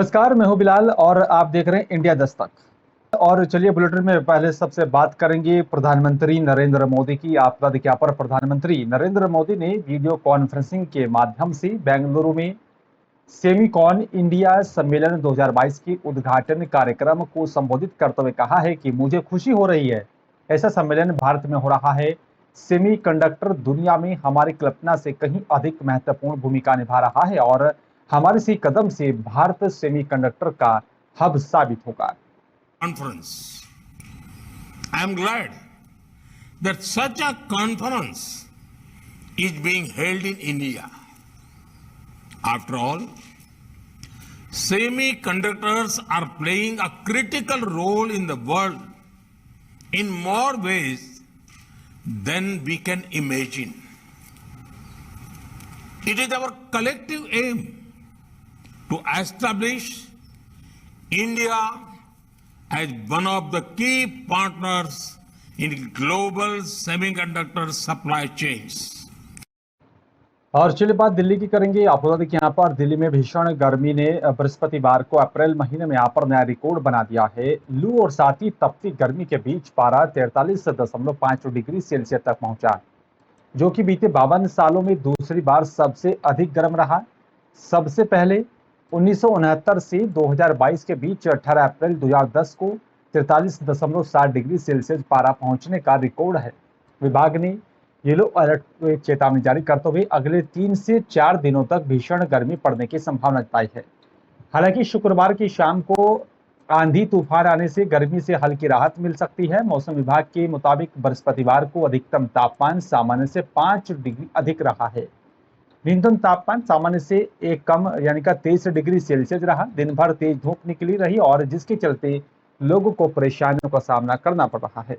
नमस्कार, मैं हूं बिलाल और आप देख रहे हैं इंडिया दस्तक। और चलिए बुलेटिन में पहले सबसे बात करेंगे प्रधानमंत्री नरेंद्र मोदी की। आपदा दिख्या पर प्रधानमंत्री नरेंद्र मोदी ने वीडियो कॉन्फ्रेंसिंग के माध्यम से बेंगलुरु में सेमीकॉन इंडिया सम्मेलन 2022 के उद्घाटन कार्यक्रम को संबोधित करते हुए कहा है कि मुझे खुशी हो रही है, ऐसा सम्मेलन भारत में हो रहा है। सेमीकंडक्टर दुनिया में हमारी कल्पना से कहीं अधिक महत्वपूर्ण भूमिका निभा रहा है और हमारे इसी कदम से भारत सेमीकंडक्टर का हब साबित होगा। Conference. I am glad that such a conference is being held in India. After all, semiconductors are playing a critical role in the world in more ways than we can imagine. It is our collective aim to establish India as one of the key partners in global semiconductor supply chains. और चलिए बात दिल्ली की करेंगे। आपको बता दें कि यहाँ पर दिल्ली में भीषण गर्मी ने बृहस्पतिवार को अप्रैल महीने में यहाँ पर नया रिकॉर्ड बना दिया है। लू और साथ ही तपती गर्मी के बीच पारा 43.5 डिग्री सेल्सियस तक पहुंचा, जो कि बीते 52 सालों में दूसरी बार सबसे अधिक गर्म रहा। सबसे पहले 1969 से 2022 के बीच 18 अप्रैल 2010 को 43.7 डिग्री सेल्सियस पारा पहुंचने का रिकॉर्ड है। विभाग ने येलो अलर्ट चेतावनी जारी करते हुए अगले 3 से 4 दिनों तक भीषण गर्मी पड़ने की संभावना जताई है। हालांकि शुक्रवार की शाम को आंधी तूफान आने से गर्मी से हल्की राहत मिल सकती है। मौसम विभाग के मुताबिक बृहस्पतिवार को अधिकतम तापमान सामान्य से 5 डिग्री अधिक रहा है। न्यूनतम तापमान सामान्य से एक कम यानी का 23 डिग्री सेल्सियस रहा। दिन भर तेज धूप निकली रही और जिसके चलते लोगों को परेशानियों का सामना करना पड़ रहा है।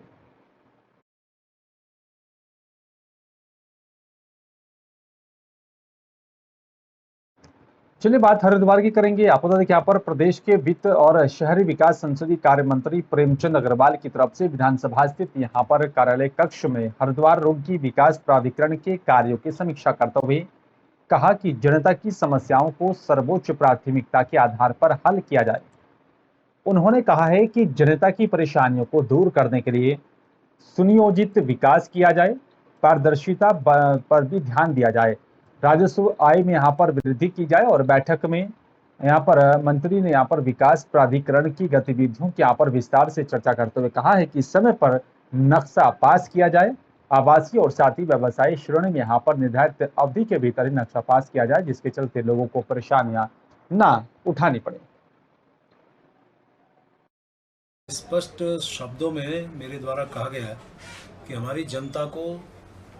चलिए बात हरिद्वार की करेंगे। आपको बता दें कि यहाँ पर प्रदेश के वित्त और शहरी विकास संसदीय कार्य मंत्री प्रेमचंद अग्रवाल की तरफ से विधानसभा स्थित यहाँ पर कार्यालय कक्ष में हरिद्वार रोगी विकास प्राधिकरण के कार्यों की समीक्षा करते हुए कहा कि जनता की समस्याओं को सर्वोच्च प्राथमिकता के आधार पर हल किया जाए। उन्होंने कहा है कि जनता की परेशानियों को दूर करने के लिए सुनियोजित विकास किया जाए, पारदर्शिता पर भी ध्यान दिया जाए, राजस्व आय में यहाँ पर वृद्धि की जाए। और बैठक में यहाँ पर मंत्री ने यहाँ पर विकास प्राधिकरण की गतिविधियों की यहाँ पर विस्तार से चर्चा करते हुए कहा है कि समय पर नक्शा पास किया जाए, आवासीय और साथ ही व्यवसायी श्रेणी में यहाँ पर निर्धारित अवधि के भीतर ही नक्शा पास किया जाए, जिसके चलते लोगों को परेशानियां ना उठानी पड़े। स्पष्ट शब्दों में मेरे द्वारा कहा गया है कि हमारी जनता को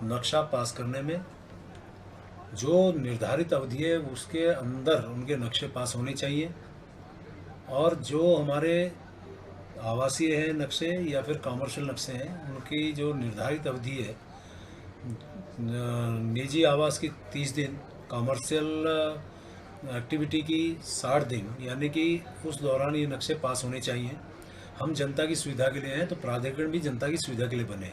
नक्शा पास करने में जो निर्धारित अवधि है उसके अंदर उनके नक्शे पास होने चाहिए, और जो हमारे आवासीय हैं नक्शे या फिर कॉमर्शियल नक्शे हैं उनकी जो निर्धारित अवधि है, निजी आवास की 30 दिन, कॉमर्शियल एक्टिविटी की 60 दिन, यानी कि उस दौरान ये नक्शे पास होने चाहिए। हम जनता की सुविधा के लिए हैं तो प्राधिकरण भी जनता की सुविधा के लिए बने।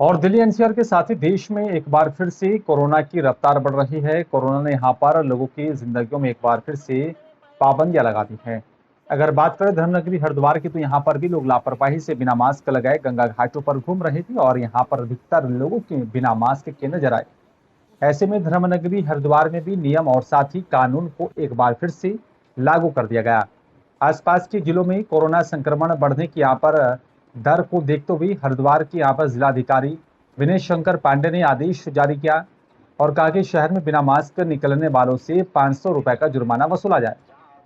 और दिल्ली एनसीआर के साथ ही देश में एक बार फिर से कोरोना की रफ्तार बढ़ रही है। कोरोना ने यहाँ पर लोगों की जिंदगियों में एक बार फिर से पाबंदियां लगा दी हैं। अगर बात करें धर्मनगरी हरिद्वार की, तो यहाँ पर भी लोग लापरवाही से बिना मास्क लगाए गंगा घाटों पर घूम रहे थे और यहाँ पर अधिकतर लोगों के बिना मास्क के नजर आए। ऐसे में धर्मनगरी हरिद्वार में भी नियम और साथ ही कानून को एक बार फिर से लागू कर दिया गया। आसपास के जिलों में कोरोना संक्रमण बढ़ने की यहाँ पर दर को देखते हुए हरिद्वार के यहाँ पर जिलाधिकारी विनय शंकर पांडे ने आदेश जारी किया और कहा कि शहर में बिना मास्क निकलने वालों से 500 रुपए का जुर्माना वसूला जाए।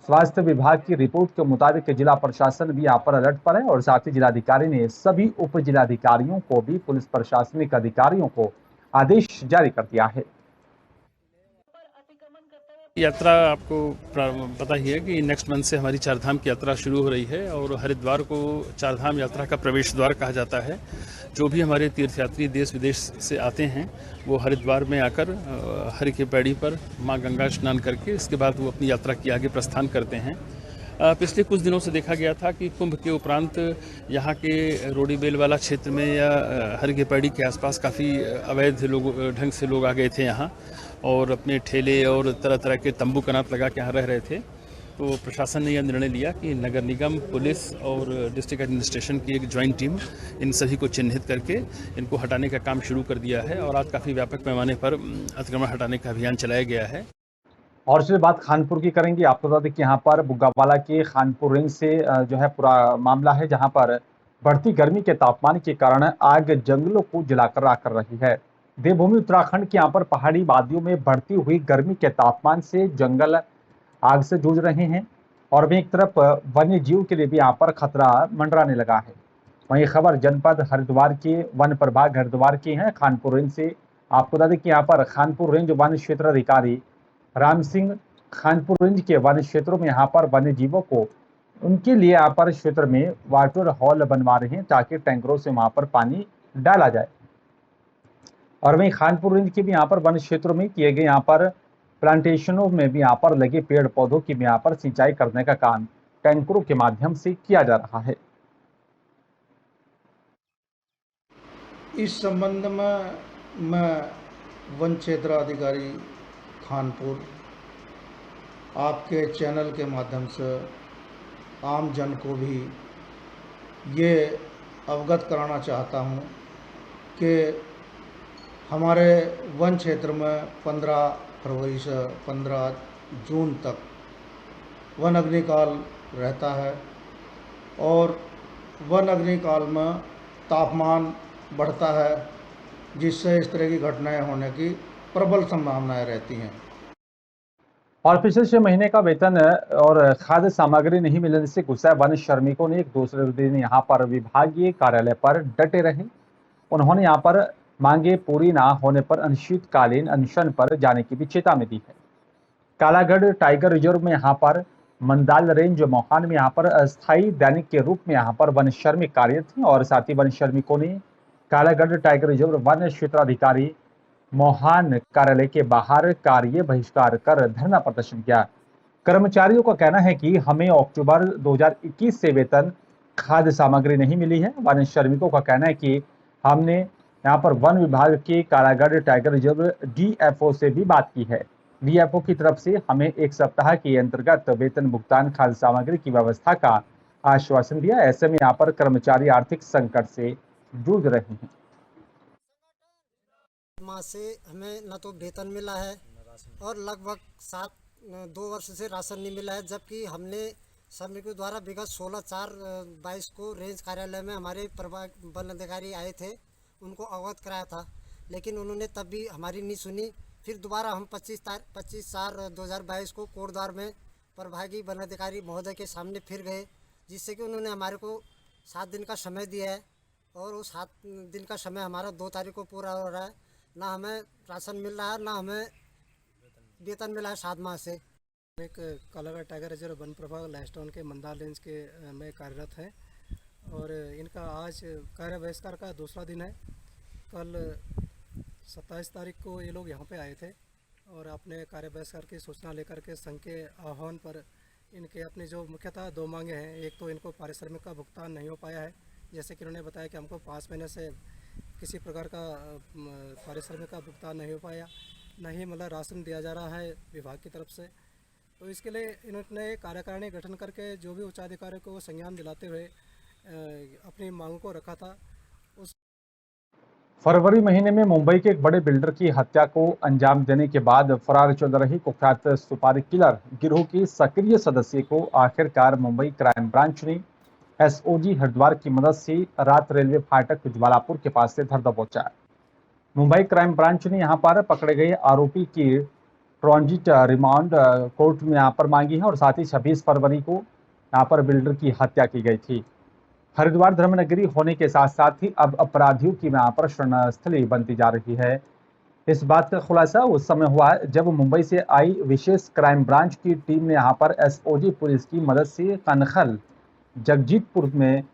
स्वास्थ्य विभाग की रिपोर्ट के मुताबिक जिला प्रशासन भी यहाँ पर अलर्ट पर है और साथ ही जिलाधिकारी ने सभी उप जिलाधिकारियों को भी पुलिस प्रशासनिक अधिकारियों को आदेश जारी कर दिया है। यात्रा आपको पता ही है कि नेक्स्ट मंथ से हमारी चारधाम की यात्रा शुरू हो रही है और हरिद्वार को चारधाम यात्रा का प्रवेश द्वार कहा जाता है। जो भी हमारे तीर्थयात्री देश विदेश से आते हैं वो हरिद्वार में आकर हरि की पैड़ी पर मां गंगा स्नान करके इसके बाद वो अपनी यात्रा की आगे प्रस्थान करते हैं। पिछले कुछ दिनों से देखा गया था कि कुंभ के उपरांत यहाँ के रोडी बेल वाला क्षेत्र में या हरि की पैड़ी के आसपास काफ़ी अवैध ढंग से लोग आ गए थे यहाँ और अपने ठेले और तरह तरह के तंबू कनात लगा के यहाँ रह रहे थे। तो प्रशासन ने यह निर्णय लिया कि नगर निगम, पुलिस और डिस्ट्रिक्ट एडमिनिस्ट्रेशन की एक ज्वाइंट टीम इन सभी को चिन्हित करके इनको हटाने का काम शुरू कर दिया है और आज काफ़ी व्यापक पैमाने पर अतिक्रमण हटाने का अभियान चलाया गया है। और इसके बात खानपुर की करेंगे। आपको बता दें कि यहाँ पर बुग्गावाला के खानपुर रेंज से जो है पूरा मामला है, जहाँ पर बढ़ती गर्मी के तापमान के कारण आग जंगलों को जलाकर राख कर रही है। देवभूमि उत्तराखंड के यहाँ पर पहाड़ी वादियों में बढ़ती हुई गर्मी के तापमान से जंगल आग से जूझ रहे हैं और वहीं एक तरफ वन्य जीव के लिए भी यहाँ पर खतरा मंडराने लगा है। वहीं खबर जनपद हरिद्वार के वन प्रभाग हरिद्वार की है, खानपुर रेंज से। आपको बता दें कि यहाँ पर खानपुर रेंज वन क्षेत्र अधिकारी राम सिंह खानपुर रेंज के वन क्षेत्रों में यहाँ पर वन्य जीवों को उनके लिए यहाँ पर क्षेत्र में वाटर हॉल बनवा रहे हैं ताकि टैंकरों से वहां पर पानी डाला जाए। और वहीं खानपुर रेंज के भी यहाँ पर वन क्षेत्रों में किए गए यहाँ पर प्लांटेशनों में भी यहाँ पर लगे पेड़ पौधों की भी यहाँ पर सिंचाई करने का काम टैंकरों के माध्यम से किया जा रहा है। इस संबंध में मैं वन क्षेत्र अधिकारी खानपुर आपके चैनल के माध्यम से आम जन को भी ये अवगत कराना चाहता हूँ कि हमारे वन क्षेत्र में 15 फरवरी से 15 जून तक वन अग्निकाल रहता है और वन अग्निकाल में तापमान बढ़ता है, जिससे इस तरह की घटनाएं होने की प्रबल संभावनाएं रहती हैं। और पिछले 6 महीने का वेतन और खाद्य सामग्री नहीं मिलने से गुस्साए वन श्रमिकों ने एक दूसरे दिन यहाँ पर विभागीय कार्यालय पर डटे रहे। उन्होंने यहाँ पर मांगे पूरी ना होने पर अनिश्चितकालीन अनशन पर जाने की भी चेतावनी दी है। कालागढ़ टाइगर रिजर्व में यहाँ पर मंदाल रेंज मोहान में यहाँ पर अस्थायी दैनिक के रूप में यहाँ पर वन श्रमिक कार्यरत थे और साथ ही वन श्रमिकों ने कालागढ़ टाइगर रिजर्व वन क्षेत्राधिकारी मोहान कार्यालय के बाहर कार्य बहिष्कार कर धरना प्रदर्शन किया। कर्मचारियों का कहना है कि हमें अक्टूबर 2021 से वेतन खाद्य सामग्री नहीं मिली है। वन श्रमिकों का कहना है कि हमने यहाँ पर वन विभाग के कालागढ़ टाइगर रिजर्व डीएफओ से भी बात की है। डीएफओ की तरफ से हमें 1 सप्ताह के अंतर्गत वेतन भुगतान खाद्य सामग्री की व्यवस्था का आश्वासन दिया। ऐसे में यहाँ पर कर्मचारी आर्थिक संकट से जूझ रहे हैं। माह से हमें न तो वेतन मिला है और लगभग 2 वर्ष से राशन नहीं मिला है, जबकि हमने श्रमिकों द्वारा विगत 16/4/22 को रेंज कार्यालय में हमारे प्रभाग वन अधिकारी आए थे, उनको अवगत कराया था, लेकिन उन्होंने तब भी हमारी नहीं सुनी। फिर दोबारा हम 25/4/2022 को कोटद्वार में प्रभागी वन अधिकारी महोदय के सामने फिर गए, जिससे कि उन्होंने हमारे को 7 दिन का समय दिया है और उस 7 दिन का समय हमारा 2 तारीख को पूरा हो रहा है। ना हमें राशन मिल रहा है, ना हमें वेतन मिला है 7 माह से। एक कालागढ़ टाइगर रिजर्व वन प्रभाग लाइस्टोन के मंदाल रेंज के में कार्यरत हैं और इनका आज कार्य बहिष्कार का दूसरा दिन है। कल 27 तारीख को ये लोग यहाँ पे आए थे और अपने कार्य बहिष्कार की सूचना लेकर के संघ के आह्वान पर इनके अपनी जो मुख्यतः 2 मांगे हैं। एक तो इनको पारिश्रमिक का भुगतान नहीं हो पाया है, जैसे कि उन्होंने बताया कि हमको 5 महीने से किसी प्रकार का पारिश्रमिक का भुगतान नहीं हो पाया, नहीं मतलब राशन दिया जा रहा है विभाग की तरफ से। तो इसके लिए इन्होंने कार्यकारिणी गठन करके जो भी उच्चाधिकारियों को संज्ञान दिलाते हुए अपनी मांगों को रखा था। उस फरवरी महीने में मुंबई के एक बड़े बिल्डर की हत्या को अंजाम देने के बाद फरार चल रही कुख्यात सुपारी किलर गिरोह की सक्रिय सदस्य को आखिरकार मुंबई क्राइम ब्रांच ने एसओजी हरिद्वार की मदद से रात रेलवे फाटक ज्वालापुर के पास से धर दबोचा। मुंबई क्राइम ब्रांच ने यहां पर पकड़े गए आरोपी की ट्रांजिट रिमांड कोर्ट में यहां पर मांगी है और साथ ही 26 फरवरी को यहां पर बिल्डर की हत्या की गई थी। हरिद्वार धर्मनगरी होने के साथ साथ ही अब अपराधियों की यहाँ पर शरणस्थली बनती जा रही है। इस बात का खुलासा उस समय हुआ जब मुंबई से आई विशेष क्राइम ब्रांच की टीम ने यहाँ पर एसओजी पुलिस की मदद से कनखल जगजीतपुर में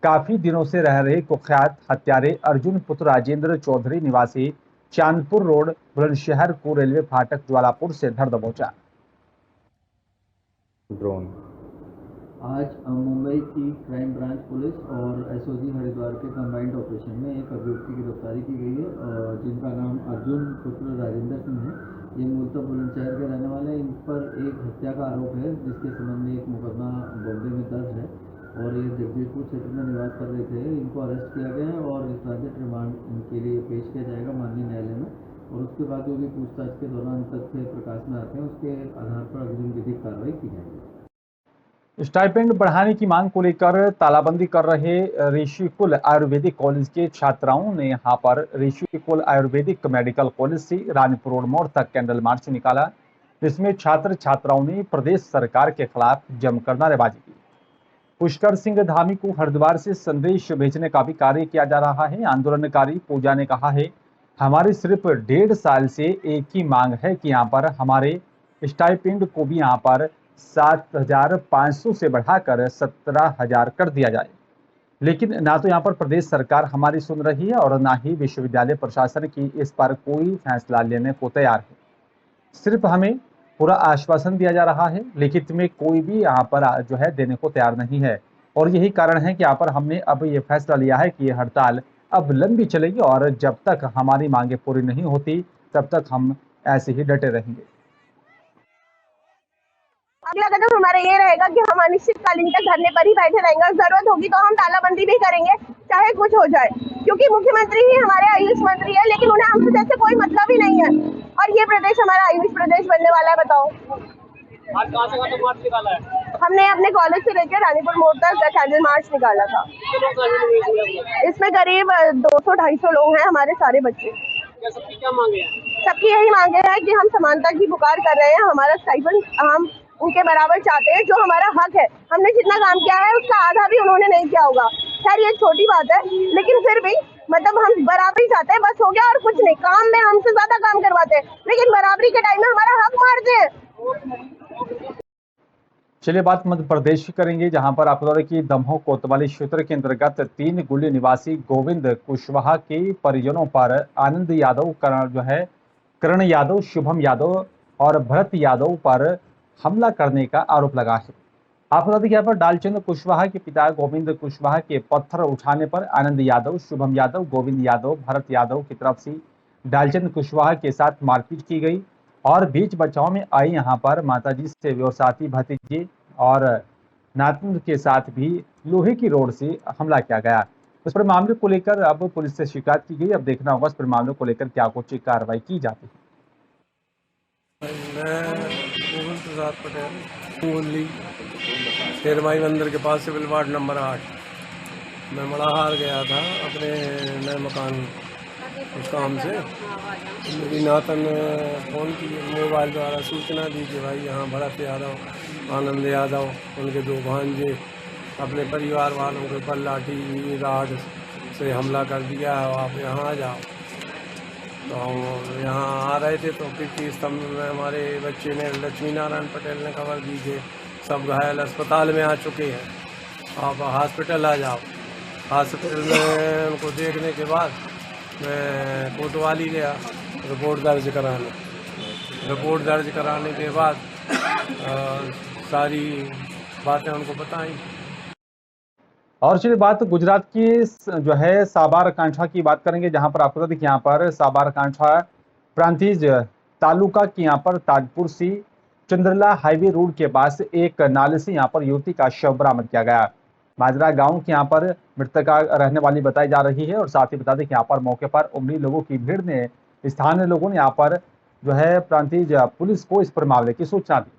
काफी दिनों से रह रहे कुख्यात हत्यारे अर्जुन पुत्र राजेंद्र चौधरी निवासी चांदपुर रोड बुलंदशहर को रेलवे फाटक ज्वालापुर से धर दबोचा। ड्रोन आज मुंबई की क्राइम ब्रांच पुलिस और एसओजी हरिद्वार के कंबाइंड ऑपरेशन में एक अभियुक्त की गिरफ्तारी की गई है, जिनका नाम अर्जुन पुत्र राजेंद्र सिंह है ये मूलतः बुलंदशहर के रहने वाले हैं। इन पर एक हत्या का आरोप है, जिसके संबंध में एक मुकदमा बॉम्बे में दर्ज है और ये जगदीशपुर क्षेत्र में निवास कर रहे थे। इनको अरेस्ट किया गया है और ट्रांजिट रिमांड के लिए पेश किया जाएगा माननीय न्यायालय में, और उसके बाद जो भी पूछताछ के दौरान तथ्य प्रकाश में आते हैं उसके आधार पर अग्रिम विधिक कार्रवाई की जाएगी। स्टाइपेंड बढ़ाने की मांग को लेकर तालाबंदी कर रहे ऋषिकुल आयुर्वेदिक कॉलेज के छात्राओं ने यहां पर ऋषिकुल आयुर्वेदिक मेडिकल कॉलेज से रानीपुर रोड मोड़ तक कैंडल मार्च निकाला, जिसमें छात्र छात्राओं ने प्रदेश सरकार के खिलाफ जमकर नारेबाजी की। पुष्कर सिंह धामी को हरिद्वार से संदेश भेजने का भी कार्य किया जा रहा है। आंदोलनकारी पूजा ने कहा है, हमारी सिर्फ 1.5 साल से एक ही मांग है कि यहाँ पर हमारे स्टाइपेंड को भी यहाँ पर 7,500 से बढ़ाकर 17,000 कर दिया जाए, लेकिन ना तो यहाँ पर प्रदेश सरकार हमारी सुन रही है और ना ही विश्वविद्यालय प्रशासन की इस पर कोई फैसला लेने को तैयार है। सिर्फ हमें पूरा आश्वासन दिया जा रहा है, लिखित में कोई भी यहाँ पर जो है देने को तैयार नहीं है, और यही कारण है कि यहाँ पर हमने अब ये फैसला लिया है कि ये हड़ताल अब लंबी चलेगी और जब तक हमारी मांगे पूरी नहीं होती तब तक हम ऐसे ही डटे रहेंगे। अगला कदम हमारा ये रहेगा कि हम अनिश्चितकालीन तक धरने पर ही बैठे रहेंगे और जरूरत होगी तो हम तालाबंदी भी करेंगे, चाहे कुछ हो जाए, क्योंकि मुख्यमंत्री ही हमारे आयुष मंत्री है, लेकिन उन्हें हमसे जैसे कोई मतलब ही नहीं है। और ये प्रदेश हमारा आयुष प्रदेश बनने वाला है। बताओ, आज कहाँ से कहाँ तक मार्च निकाला है? हमने अपने कॉलेज से लेकर रानीपुर मोड़ तक कैंडल मार्च निकाला था। इसमें करीब 200-250 लोग हैं, हमारे सारे बच्चे। सबकी क्या मांगे हैं? सबकी यही मांगे हैं कि हम समानता की पुकार कर रहे हैं, हमारा स्टाइपेंड हम उनके बराबर चाहते हैं, जो हमारा हक है। हमने जितना काम किया है उसका आधा भी उन्होंने नहीं किया होगा। खैर ये छोटी बात है, लेकिन फिर भी मतलब हम बराबरी चाहते हैं, बस हो गया और कुछ नहीं। काम में हमसे ज्यादा काम करवाते हैं, लेकिन बराबरी के टाइम में हमारा हक मारते हैं। चलिए बात मध्य प्रदेश की करेंगे, जहां पर आपको बता दें कि दमोह कोतवाली क्षेत्र के अंतर्गत 3 गुली निवासी गोविंद कुशवाहा के परिजनों पर आनंद यादव, करण यादव, शुभम यादव और भरत यादव पर हमला करने का आरोप लगा है। आपको बता दें कि यहाँ पर डालचंद कुशवाहा के पिता गोविंद कुशवाहा के पत्थर उठाने पर आनंद यादव, शुभम यादव, गोविंद यादव, भरत यादव की तरफ से डालचंद कुशवाहा के साथ मारपीट की गई और बीच बचाव में आई यहाँ पर माताजी से व्यवसायी भतीजे और नातन के साथ भी लोहे की रोड से हमला किया गया। उस पर मामले को लेकर अब पुलिस से शिकायत की गई। अब देखना होगा इस पर मामले को लेकर क्या कुछ कार्रवाई की जाती है। मैं गोविंद प्रसाद पटेल, ओनली शेरमाई मंदिर के पास सिविल वार्ड नंबर 8। मैं मड़ाहार गया था अपने नए मकान उस काम से। मेरी नातन ने फ़ोन की, मोबाइल द्वारा सूचना दी कि भाई यहाँ भरत यादव, आनंद यादव, उनके 2 भांजे अपने परिवार वालों के पर लाठी राड से हमला कर दिया है, आप यहाँ आ जाओ। तो हम यहाँ आ रहे थे तो कीर्ति स्तंभ में हमारे बच्चे ने, लक्ष्मी नारायण पटेल ने खबर दी कि सब घायल अस्पताल में आ चुके हैं, आप हॉस्पिटल आ जाओ। हॉस्पिटल में उनको देखने के बाद मैं कोतवाली गया रिपोर्ट दर्ज कराने। रिपोर्ट दर्ज कराने के बाद सारी बातें उनको बताई। और चलिए बात गुजरात की जो है साबरकांठा की बात करेंगे, जहां पर आपको देखिए यहाँ पर साबरकांठा प्रांतिज तालुका की यहाँ पर ताजपुर से चंद्रला हाईवे रोड के पास एक नाले से यहाँ पर युवती का शव बरामद किया गया। माजरा गांव की यहाँ पर मृतका रहने वाली बताई जा रही है और साथ ही बता दें कि यहाँ पर मौके पर उमड़ी लोगों की भीड़ ने, स्थानीय लोगों ने यहाँ पर जो है प्रांतिज पुलिस को इस पर मामले की सूचना दी।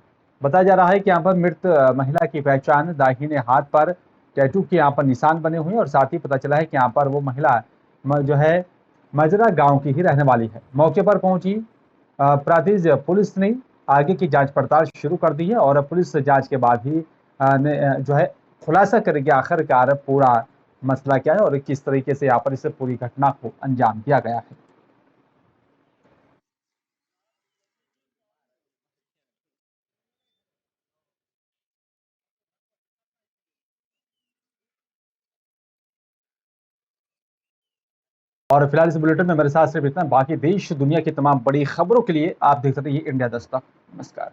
बताया जा रहा है कि यहाँ पर मृत महिला की पहचान दाहिने हाथ पर टैटू के यहाँ पर निशान बने हुए हैं और साथ ही पता चला है कि यहाँ पर वो महिला जो है मजरा गांव की ही रहने वाली है। मौके पर पहुंची प्रांतिज पुलिस ने आगे की जांच पड़ताल शुरू कर दी है और पुलिस जांच के बाद ही जो है खुलासा करेगी आखिरकार पूरा मसला क्या है और किस तरीके से यहाँ पर इस पूरी घटना को अंजाम दिया गया है। और फिलहाल इस बुलेटिन में मेरे साथ सिर्फ इतना। बाकी देश दुनिया की तमाम बड़ी खबरों के लिए आप देखते रहिए इंडिया दस्तक। नमस्कार।